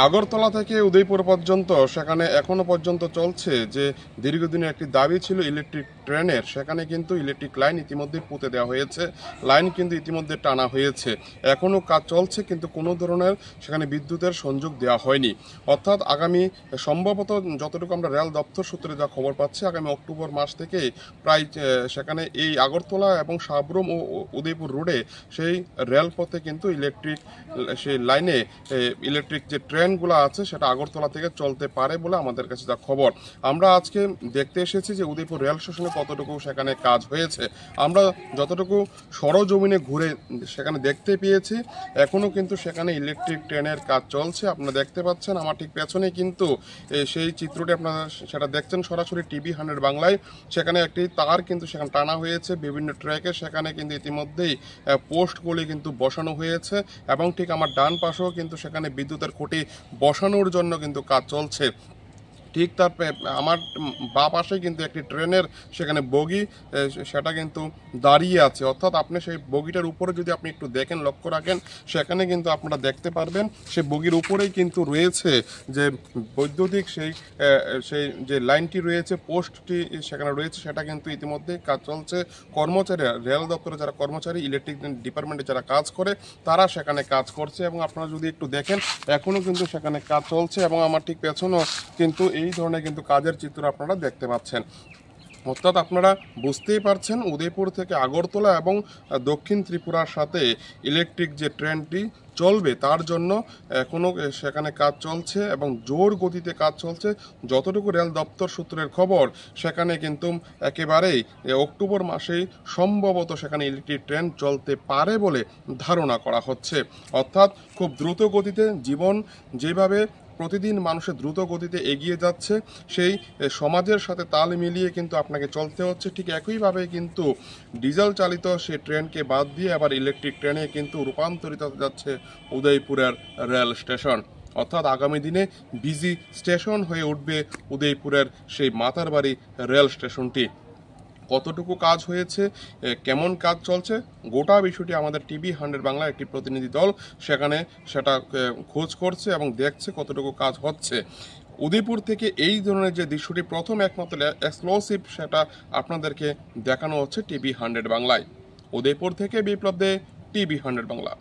আগরতলা থেকে উদয়পুর পর্যন্ত সেখানে এখনো পর্যন্ত চলছে যে দীর্ঘদিনের একটি দাবি ছিল ইলেকট্রিক ট্রেনের, সেখানে কিন্তু ইলেকট্রিক লাইন ইতিমধ্যে পুঁতে দেওয়া হয়েছে, লাইন কিন্তু ইতিমধ্যে টানা হয়েছে, এখনও কাজ চলছে কিন্তু কোনো ধরনের সেখানে বিদ্যুতের সংযোগ দেওয়া হয়নি। অর্থাৎ আগামী সম্ভবত যতটুকু আমরা রেল দপ্তর সূত্রে যা খবর পাচ্ছি, আগামী অক্টোবর মাস থেকে প্রায় সেখানে এই আগরতলা এবং সাবরুম ও উদয়পুর রোডে সেই রেলপথে কিন্তু ইলেকট্রিক সেই লাইনে ইলেকট্রিক যে ট্রেনগুলো আছে সেটা আগরতলা থেকে চলতে পারে বলে আমাদের কাছে যা খবর। আমরা আজকে দেখতে এসেছি যে উদয়পুর রেল স্টেশনে কতটুকু সেখানে কাজ হয়েছে। আমরা যতটুকু সরজমিনে ঘুরে সেখানে দেখতে পেয়েছি, এখনও কিন্তু সেখানে ইলেকট্রিক ট্রেনের কাজ চলছে। আপনারা দেখতে পাচ্ছেন আমার ঠিক পেছনে কিন্তু সেই চিত্রটি আপনারা সেটা দেখছেন সরাসরি TV100 বাংলায়। সেখানে একটি তার কিন্তু সেখানে টানা হয়েছে বিভিন্ন ট্র্যাকে, সেখানে কিন্তু ইতিমধ্যেই পোস্টগুলি কিন্তু বসানো হয়েছে এবং ঠিক আমার ডান পাশেও কিন্তু সেখানে বিদ্যুতের খুঁটি বসানোর জন্য কিন্তু কাজ চলছে। ঠিক তার আমার বাঁ পাশে কিন্তু একটি ট্রেনের সেখানে বগি সেটা কিন্তু দাঁড়িয়ে আছে। অর্থাৎ আপনি সেই বগিটার উপরে যদি আপনি একটু দেখেন, লক্ষ্য রাখেন, সেখানে কিন্তু আপনারা দেখতে পারবেন সেই বগির উপরেই কিন্তু রয়েছে যে বৈদ্যুতিক সেই সেই যে লাইনটি রয়েছে, পোস্টটি সেখানে রয়েছে, সেটা কিন্তু ইতিমধ্যে কাজ চলছে। কর্মচারী, রেল দপ্তরে যারা কর্মচারী, ইলেকট্রিক ডিপার্টমেন্টে যারা কাজ করে, তারা সেখানে কাজ করছে এবং আপনারা যদি একটু দেখেন এখনও কিন্তু সেখানে কাজ চলছে এবং আমার ঠিক পেছনেও কিন্তু এই ধরনের কিন্তু কাজের চিত্র আপনারা দেখতে পাচ্ছেন। অর্থাৎ আপনারা বুঝতেই পারছেন উদয়পুর থেকে আগরতলা এবং দক্ষিণ ত্রিপুরার সাথে ইলেকট্রিক যে ট্রেনটি চলবে তার জন্য এখনও সেখানে কাজ চলছে এবং জোর গতিতে কাজ চলছে। যতটুকু রেল দপ্তর সূত্রের খবর, সেখানে কিন্তু একেবারেই অক্টোবর মাসেই সম্ভবত সেখানে ইলেকট্রিক ট্রেন চলতে পারে বলে ধারণা করা হচ্ছে। অর্থাৎ খুব দ্রুত গতিতে জীবন যেভাবে প্রতিদিন মানুষের দ্রুত গতিতে এগিয়ে যাচ্ছে, সেই সমাজের সাথে তাল মিলিয়ে কিন্তু আপনাকে চলতে হচ্ছে। ঠিক একইভাবে কিন্তু ডিজেল চালিত সেই ট্রেনকে বাদ দিয়ে আবার ইলেকট্রিক ট্রেনে কিন্তু রূপান্তরিত হতে যাচ্ছে উদয়পুরের রেল স্টেশন। অর্থাৎ আগামী দিনে বিজি স্টেশন হয়ে উঠবে উদয়পুরের সেই মাতারবাড়ি রেল স্টেশনটি। কতটুকু কাজ হয়েছে, কেমন কাজ চলছে, গোটা বিষয়টি আমাদের TV100 বাংলা একটি প্রতিনিধি দল সেখানে সেটা খোঁজ করছে এবং দেখছে কতটুকু কাজ হচ্ছে। উদয়পুর থেকে এই ধরনের যে দৃশ্যটি প্রথম একমাত্র এক্সক্লুসিভ, সেটা আপনাদেরকে দেখানো হচ্ছে TV100 বাংলায়। উদয়পুর থেকে বিপ্লব দে, TV100 বাংলা।